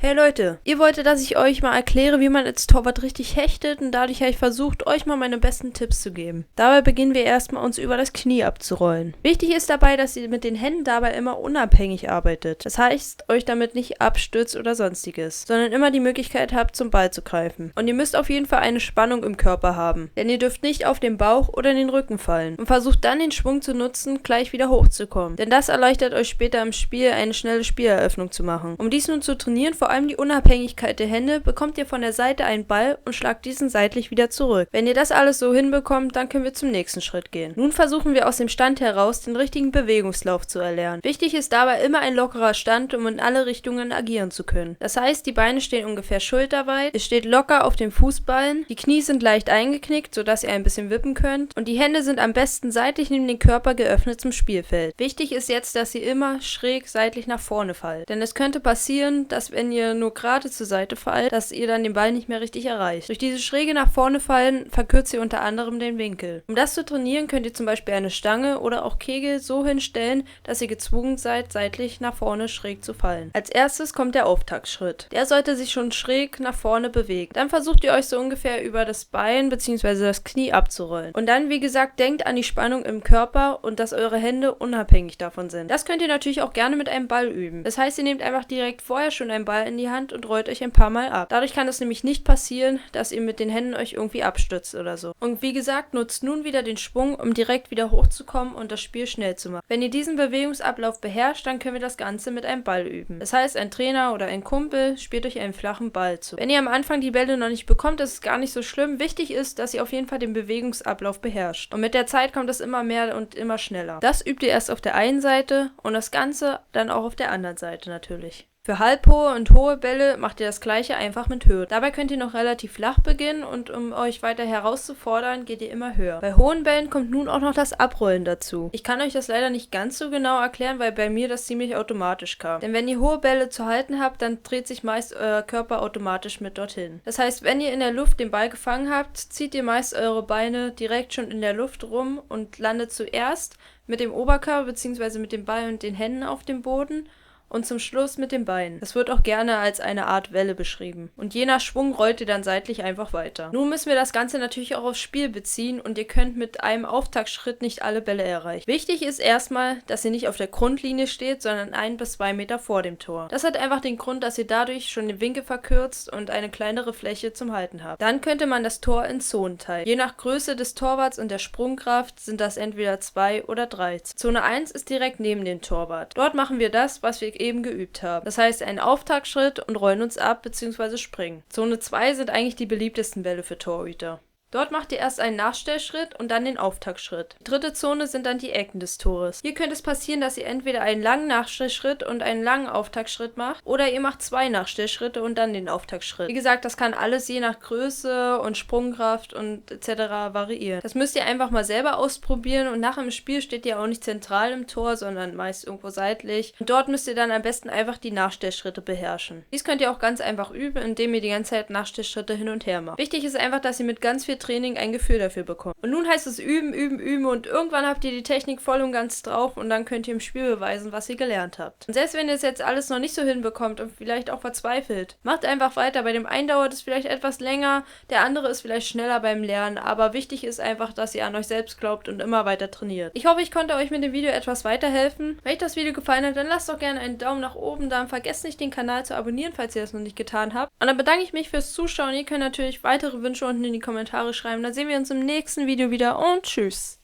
Hey Leute, ihr wolltet, dass ich euch mal erkläre, wie man als Torwart richtig hechtet und dadurch habe ich versucht, euch mal meine besten Tipps zu geben. Dabei beginnen wir erstmal uns über das Knie abzurollen. Wichtig ist dabei, dass ihr mit den Händen dabei immer unabhängig arbeitet. Das heißt, euch damit nicht abstürzt oder sonstiges, sondern immer die Möglichkeit habt, zum Ball zu greifen. Und ihr müsst auf jeden Fall eine Spannung im Körper haben, denn ihr dürft nicht auf den Bauch oder den Rücken fallen und versucht dann den Schwung zu nutzen, gleich wieder hochzukommen. Denn das erleichtert euch später im Spiel, eine schnelle Spieleröffnung zu machen. Um dies nun zu trainieren, vor allem die Unabhängigkeit der Hände, bekommt ihr von der Seite einen Ball und schlagt diesen seitlich wieder zurück. Wenn ihr das alles so hinbekommt, dann können wir zum nächsten Schritt gehen. Nun versuchen wir aus dem Stand heraus, den richtigen Bewegungslauf zu erlernen. Wichtig ist dabei immer ein lockerer Stand, um in alle Richtungen agieren zu können. Das heißt, die Beine stehen ungefähr schulterweit, es steht locker auf den Fußballen, die Knie sind leicht eingeknickt, sodass ihr ein bisschen wippen könnt und die Hände sind am besten seitlich neben den Körper geöffnet zum Spielfeld. Wichtig ist jetzt, dass ihr immer schräg seitlich nach vorne fallt, denn es könnte passieren, dass wenn ihr nur gerade zur Seite fallt, dass ihr dann den Ball nicht mehr richtig erreicht. Durch diese schräge nach vorne fallen verkürzt ihr unter anderem den Winkel. Um das zu trainieren, könnt ihr zum Beispiel eine Stange oder auch Kegel so hinstellen, dass ihr gezwungen seid, seitlich nach vorne schräg zu fallen. Als erstes kommt der Auftaktschritt. Der sollte sich schon schräg nach vorne bewegen. Dann versucht ihr euch so ungefähr über das Bein bzw. das Knie abzurollen. Und dann, wie gesagt, denkt an die Spannung im Körper und dass eure Hände unabhängig davon sind. Das könnt ihr natürlich auch gerne mit einem Ball üben. Das heißt, ihr nehmt einfach direkt vorher schon einen Ball in die Hand und rollt euch ein paar Mal ab. Dadurch kann es nämlich nicht passieren, dass ihr mit den Händen euch irgendwie abstützt oder so. Und wie gesagt, nutzt nun wieder den Schwung, um direkt wieder hochzukommen und das Spiel schnell zu machen. Wenn ihr diesen Bewegungsablauf beherrscht, dann können wir das Ganze mit einem Ball üben. Das heißt, ein Trainer oder ein Kumpel spielt euch einen flachen Ball zu. Wenn ihr am Anfang die Bälle noch nicht bekommt, ist es gar nicht so schlimm. Wichtig ist, dass ihr auf jeden Fall den Bewegungsablauf beherrscht. Und mit der Zeit kommt es immer mehr und immer schneller. Das übt ihr erst auf der einen Seite und das Ganze dann auch auf der anderen Seite natürlich. Für halbhohe und hohe Bälle macht ihr das gleiche einfach mit Höhe. Dabei könnt ihr noch relativ flach beginnen und um euch weiter herauszufordern, geht ihr immer höher. Bei hohen Bällen kommt nun auch noch das Abrollen dazu. Ich kann euch das leider nicht ganz so genau erklären, weil bei mir das ziemlich automatisch kam. Denn wenn ihr hohe Bälle zu halten habt, dann dreht sich meist euer Körper automatisch mit dorthin. Das heißt, wenn ihr in der Luft den Ball gefangen habt, zieht ihr meist eure Beine direkt schon in der Luft rum und landet zuerst mit dem Oberkörper bzw. mit dem Ball und den Händen auf dem Boden und zum Schluss mit den Beinen. Das wird auch gerne als eine Art Welle beschrieben. Und je nach Schwung rollt ihr dann seitlich einfach weiter. Nun müssen wir das Ganze natürlich auch aufs Spiel beziehen und ihr könnt mit einem Auftaktschritt nicht alle Bälle erreichen. Wichtig ist erstmal, dass ihr nicht auf der Grundlinie steht, sondern 1 bis 2 Meter vor dem Tor. Das hat einfach den Grund, dass ihr dadurch schon den Winkel verkürzt und eine kleinere Fläche zum Halten habt. Dann könnte man das Tor in Zonen teilen. Je nach Größe des Torwarts und der Sprungkraft sind das entweder 2 oder 3. Zone 1 ist direkt neben dem Torwart. Dort machen wir das, was wir eben geübt haben. Das heißt, einen Auftaktschritt und rollen uns ab bzw. springen. Zone 2 sind eigentlich die beliebtesten Bälle für Torhüter. Dort macht ihr erst einen Nachstellschritt und dann den Auftaktschritt. Die dritte Zone sind dann die Ecken des Tores. Hier könnte es passieren, dass ihr entweder einen langen Nachstellschritt und einen langen Auftaktschritt macht oder ihr macht 2 Nachstellschritte und dann den Auftaktschritt. Wie gesagt, das kann alles je nach Größe und Sprungkraft und etc. variieren. Das müsst ihr einfach mal selber ausprobieren und nach dem Spiel steht ihr auch nicht zentral im Tor, sondern meist irgendwo seitlich. Und dort müsst ihr dann am besten einfach die Nachstellschritte beherrschen. Dies könnt ihr auch ganz einfach üben, indem ihr die ganze Zeit Nachstellschritte hin und her macht. Wichtig ist einfach, dass ihr mit ganz viel Training ein Gefühl dafür bekommt. Und nun heißt es üben, üben, üben und irgendwann habt ihr die Technik voll und ganz drauf und dann könnt ihr im Spiel beweisen, was ihr gelernt habt. Und selbst wenn ihr es jetzt alles noch nicht so hinbekommt und vielleicht auch verzweifelt, macht einfach weiter. Bei dem einen dauert es vielleicht etwas länger, der andere ist vielleicht schneller beim Lernen, aber wichtig ist einfach, dass ihr an euch selbst glaubt und immer weiter trainiert. Ich hoffe, ich konnte euch mit dem Video etwas weiterhelfen. Wenn euch das Video gefallen hat, dann lasst doch gerne einen Daumen nach oben da und vergesst nicht, den Kanal zu abonnieren, falls ihr das noch nicht getan habt. Und dann bedanke ich mich fürs Zuschauen. Ihr könnt natürlich weitere Wünsche unten in die Kommentare schreiben. Dann sehen wir uns im nächsten Video wieder und tschüss.